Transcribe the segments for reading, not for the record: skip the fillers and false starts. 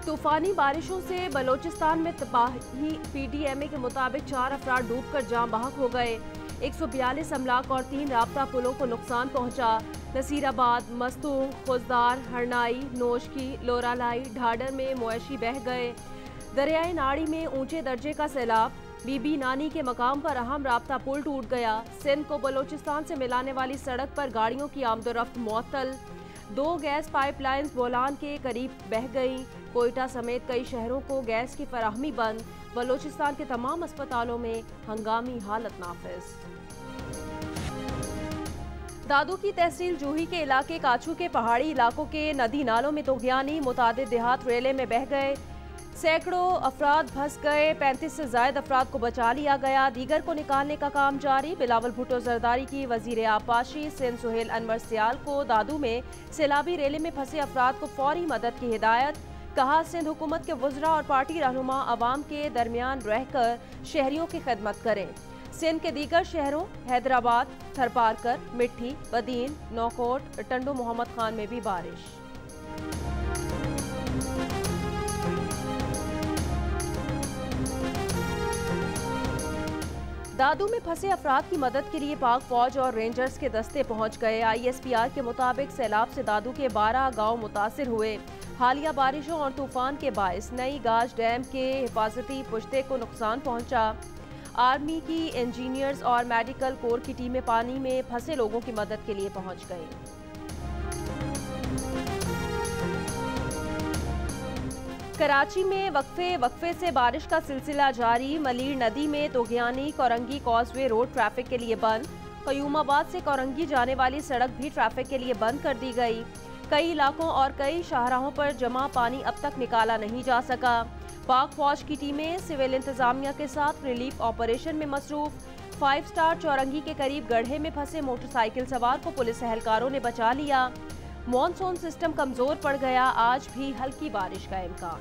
तूफानी बारिशों से बलोचिस्तान में तबाही। पीडीएमए के मुताबिक 4 अफराद डूबकर जाम बहक हो गए। 142 अमलाक और 3 राब्ता पुलों को नुकसान पहुंचा। नसीराबाद, मस्तूंग, खुजदार, हरनाई, नोशकी, लोरालाई, ढाडर में मुआशी बह गए। दरियाई नाड़ी में ऊंचे दर्जे का सैलाब। बीबी नानी के मकाम पर अहम राब्ता पुल टूट गया। सिंध को बलोचिस्तान से मिलाने वाली सड़क पर गाड़ियों की आमदोरफ्त मुअत्तल। 2 गैस पाइपलाइंस बोलान के करीब बह गईं। कोयटा समेत कई शहरों को गैस की फराहमी बंद। बलोचिस्तान के तमाम अस्पतालों में हंगामी हालत नाफिज। दादू की तहसील जूही के इलाके काछू के पहाड़ी इलाकों के नदी नालों में तोगयानी। मुतादिद देहात रेले में बह गए। सैकड़ों अफराद फंस गए। 35 से ज्यादा अफराद को बचा लिया गया। दीगर को निकालने का काम जारी। बिलावल भुट्टो जरदारी की वजीर आबपाशी। सिंध सुहेल अनवर सियाल को दादू में सैलाबी रेले में फंसे अफराद को फौरी मदद की हिदायत। कहा, सिंध हुकूमत के वज़रा और पार्टी रहनुमा अवाम के दरमियान रहकर शहरियों की खिदमत करें। सिंध के दीगर शहरों हैदराबाद, थरपारकर, मिट्टी, बदीन, नौकोट, टंडो मोहम्मद खान में भी बारिश। दादू में फंसे अफराद की मदद के लिए पाक फौज और रेंजर्स के दस्ते पहुंच गए। ISPR के मुताबिक सैलाब से दादू के 12 गांव मुतासिर हुए। हालिया बारिशों और तूफान के बायस नई गाज डैम के हिफाजती पुश्ते को नुकसान पहुंचा। आर्मी की इंजीनियर्स और मेडिकल कोर की टीमें पानी में फंसे लोगों की मदद के लिए पहुंच गईं। कराची में वक्फे से बारिश का सिलसिला जारी। मलीर नदी में Togyani, Korangi causeway road traffic के लिए बंद। कयूमाबाद से कोरंगी जाने वाली सड़क भी ट्रैफिक के लिए बंद कर दी गई। कई इलाकों और कई शाहराहों पर जमा पानी अब तक निकाला नहीं जा सका। पाक फौज की टीमें सिविल इंतजामिया के साथ रिलीफ ऑपरेशन में मसरूफ। 5 स्टार चौरंगी के करीब गड्ढे में फंसे मोटरसाइकिल सवार को पुलिस एहलकारों ने बचा लिया। मॉनसून सिस्टम कमजोर पड़ गया। आज भी हल्की बारिश का इम्कान।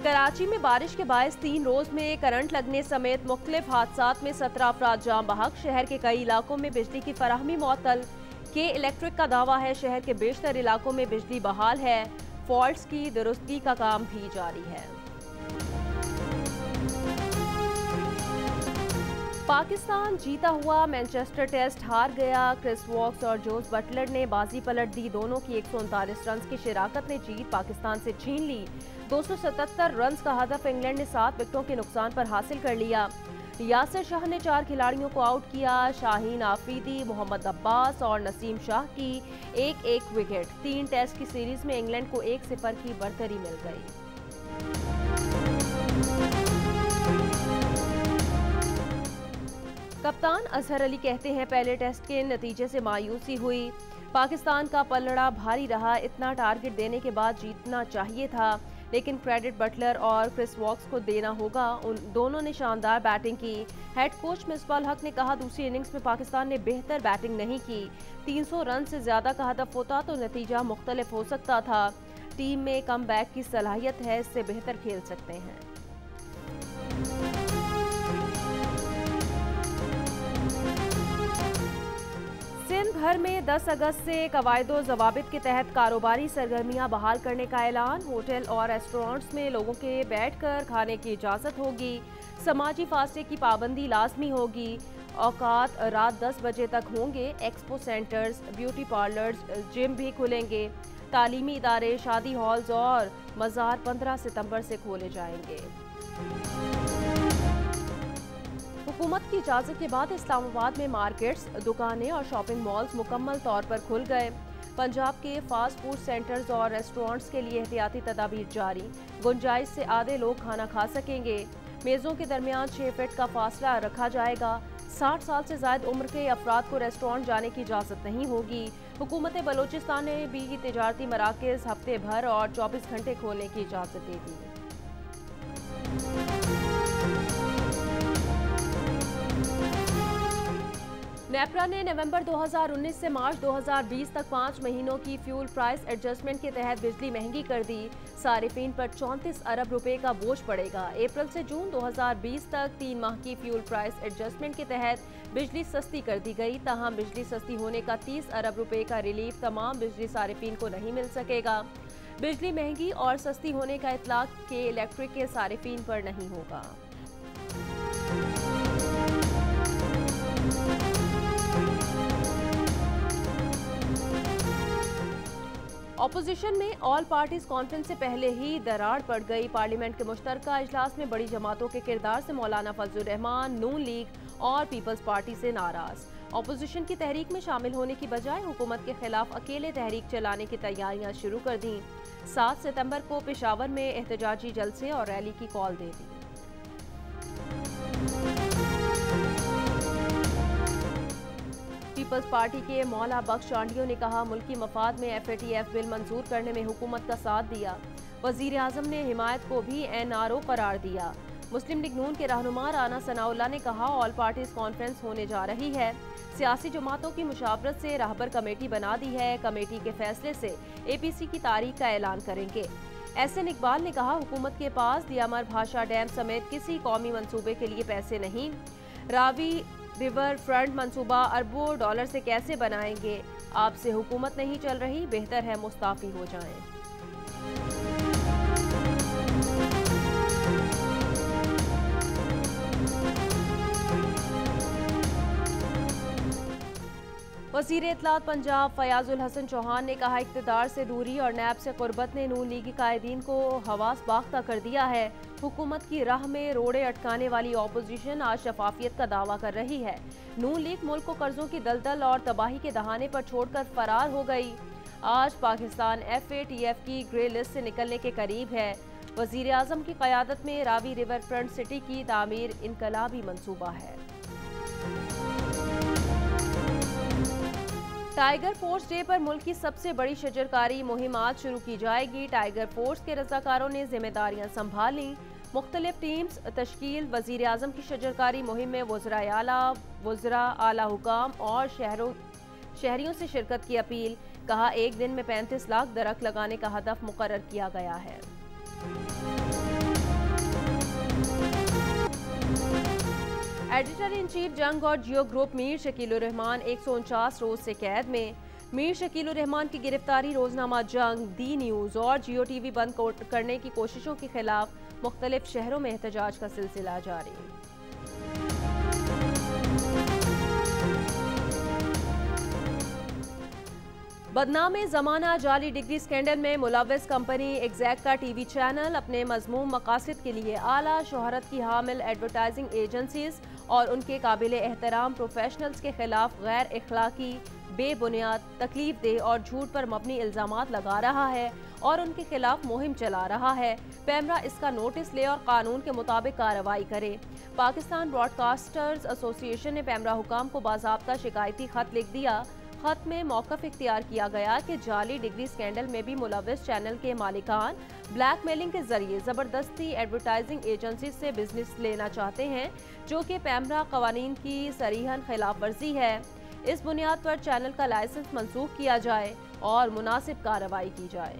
कराची में बारिश के बायस 3 रोज में करंट लगने समेत मुख्तलिफ हादसात में 17 अफराद जाम बहक। शहर के कई इलाकों में बिजली की फराहमी मुअत्तल। के इलेक्ट्रिक का दावा है शहर के बेशतर इलाकों में बिजली बहाल है। फॉल्ट्स की दुरुस्ती का काम भी जारी है। पाकिस्तान जीता हुआ मैनचेस्टर टेस्ट हार गया। क्रिस वॉक्स और जोस बटलर ने बाजी पलट दी। दोनों की 139 रन की शिराकत ने जीत पाकिस्तान से छीन ली। 277 रन का हदफ इंग्लैंड ने 7 विकेटों के नुकसान पर हासिल कर लिया। यासिर शाह ने 4 खिलाड़ियों को आउट किया। शाहीन आफरीदी, मोहम्मद अब्बास और नसीम शाह की एक विकेट। 3 टेस्ट की सीरीज में इंग्लैंड को 1-0 की बढ़तरी मिल गई। कप्तान अजहर अली कहते हैं, पहले टेस्ट के नतीजे से मायूसी हुई। पाकिस्तान का पलड़ा भारी रहा। इतना टारगेट देने के बाद जीतना चाहिए था, लेकिन क्रेडिट बटलर और क्रिस वॉक्स को देना होगा। उन दोनों ने शानदार बैटिंग की। हेड कोच मिसबाह हक ने कहा, दूसरी इनिंग्स में पाकिस्तान ने बेहतर बैटिंग नहीं की। 300 रन से ज्यादा का हदफ होता तो नतीजा मुख्तलिफ हो सकता था। टीम में कम बैक की सलाहियत है, इससे बेहतर खेल सकते हैं। सिंध भर में 10 अगस्त से कवायदो जवाबित के तहत कारोबारी सरगर्मियां बहाल करने का ऐलान। होटल और रेस्टोरेंट्स में लोगों के बैठकर खाने की इजाज़त होगी। समाजी फासले की पाबंदी लाजमी होगी। औकात रात 10 बजे तक होंगे। Expo centres, beauty parlours, gym भी खुलेंगे। तालीमी इदारे, शादी हॉल्स और मज़ार 15 सितंबर से खोले जाएंगे। हुकूमत की इजाज़त के बाद इस्लामाबाद में मार्केट्स, दुकानें और शॉपिंग मॉल्स मुकम्मल तौर पर खुल गए। पंजाब के फास्ट फूड सेंटर्स और रेस्टोरेंट्स के लिए एहतियाती तदाबीर जारी। गुंजाइश से आधे लोग खाना खा सकेंगे। मेज़ों के दरमियान 6 फीट का फासला रखा जाएगा। 60 साल से ज़ायद उम्र के अफराद को रेस्टोरेंट जाने की इजाज़त नहीं होगी। हुकूमत बलोचिस्तान ने भी तिजारती मराकज़ हफ्ते भर और 24 घंटे खोलने की इजाज़त दे दी। नेपरा ने नवंबर 2019 से मार्च 2020 तक 5 महीनों की फ्यूल प्राइस एडजस्टमेंट के तहत बिजली महंगी कर दी। सारिफीन पर 34 अरब रुपए का बोझ पड़ेगा। अप्रैल से जून 2020 तक 3 माह की फ्यूल प्राइस एडजस्टमेंट के तहत बिजली सस्ती कर दी गई। तहां बिजली सस्ती होने का 30 अरब रुपए का रिलीफ तमाम बिजली सारिफीन को नहीं मिल सकेगा। बिजली महंगी और सस्ती होने का इतलाक के इलेक्ट्रिक के सारिफीन पर नहीं होगा। ऑपोजिशन में ऑल पार्टीज कॉन्फ्रेंस से पहले ही दरार पड़ गई। पार्लियामेंट के मुश्तरका इजलास में बड़ी जमातों के किरदार से मौलाना फजलुर रहमान नून लीग और पीपल्स पार्टी से नाराज। ऑपोजिशन की तहरीक में शामिल होने की बजाय हुकूमत के खिलाफ अकेले तहरीक चलाने की तैयारियां शुरू कर दी। 7 सितंबर को पेशावर में एहतजाजी जलसे और रैली की कॉल दे दी। पीपल्स पार्टी के मौला बख्श चांडियों ने कहा, मुल्की मफाद में FATF बिल मंजूर करने में हुकूमत का साथ दिया। वजीर आजम ने हिमायत को भी NRO करार दिया। मुस्लिम लीग नून के रहनुमा राना सनाउल्लाह ने कहा, ऑल पार्टीज कॉन्फ्रेंस होने जा रही है। सियासी जमातों की मुशावरत से राहबर कमेटी बना दी है। कमेटी के फैसले से APC की तारीख का ऐलान करेंगे। SN इकबाल ने कहा, हुकूमत के पास दियामर भाषा डैम समेत किसी कौमी मंसूबे के लिए पैसे नहीं। रावी रिवर फ्रंट मंसूबा अरबों डॉलर से कैसे बनाएंगे? आपसे हुकूमत नहीं चल रही, बेहतर है मुस्ताफी हो जाएं। वज़ीर इत्तलात पंजाब फयाजुल हसन चौहान ने कहा, इक़्तिदार से दूरी और नैब से क़ुर्बत ने नून लीगी कायदीन को हवास बाख्ता कर दिया है। हुकूमत की राह में रोड़े अटकाने वाली ऑपोजिशन आज शफाफियत का दावा कर रही है। नून लीग मुल्क को कर्जों की दलदल और तबाही के दहाने पर छोड़कर फरार हो गई। आज पाकिस्तान FATF की ग्रे लिस्ट से निकलने के करीब है। वज़ीर आज़म की क़यादत में रावी रिवर फ्रंट सिटी की तामीर इनकलाबी मंसूबा है। टाइगर फोर्स डे पर मुल्क की सबसे बड़ी शजरकारी मुहिम आज शुरू की जाएगी। टाइगर फोर्स के रज़ाकारों ने जिम्मेदारियां संभाली। मुख्तलिफ टीम्स तश्कील। वज़ीर आज़म की शजरकारी मुहिम में वज़रा आला हुकाम और शहरियों से शिरकत की अपील। कहा, एक दिन में 35 लाख दरख्त लगाने का हदफ मुकर्रर किया गया है। एडिटर इन चीफ जंग और जियो ग्रुप मीर शकीलुर रहमान 149 रोज से कैद में। मीर शकीलुर रहमान की गिरफ्तारी रोजनामा जंग, दी न्यूज़ और जियो TV बंद करने की कोशिशों के खिलाफ मुख्तलिफ शहरों में एहतजाज का सिलसिला जारी। बदनामे ज़माना जाली डिग्री स्कैंडल में मुलव्वस कंपनी एग्जैक का TV चैनल अपने मज़मूम मकासद के लिए आला शोहरत की हामिल एडवर्टाइजिंग एजेंसीज और उनके काबिल एहतराम प्रोफेशनल्स के खिलाफ गैर इखलाकी, बेबुनियाद, तकलीफ देह और झूठ पर मबनी इल्ज़ामात लगा रहा है और उनके खिलाफ मुहिम चला रहा है। पैमरा इसका नोटिस ले और कानून के मुताबिक कार्रवाई करे। पाकिस्तान ब्रॉडकास्टर्स एसोसिएशन ने पैमरा हुकाम को बाज़ाब्ता शिकायती खत लिख दिया। खत में मौक़िफ़ इख्तियार किया गया कि जाली डिग्री स्कैंडल में भी मुलव्वस चैनल के मालिकान ब्लैकमेलिंग के जरिए ज़बरदस्ती एडवर्टाइजिंग एजेंसी से बिजनेस लेना चाहते हैं, जो कि पैमरा कवानीन की सरीहन खिलाफ वर्जी है। इस बुनियाद पर चैनल का लाइसेंस मनसूख किया जाए और मुनासिब कार्रवाई की जाए।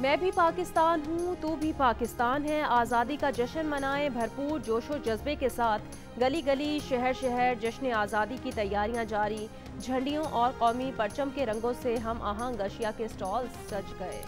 मैं भी पाकिस्तान हूँ, तू भी पाकिस्तान है। आज़ादी का जश्न मनाएं भरपूर जोशो जज्बे के साथ। गली गली, शहर शहर जश्न आज़ादी की तैयारियां जारी। झंडियों और कौमी परचम के रंगों से हम आहंग अशिया के स्टॉल सज गए।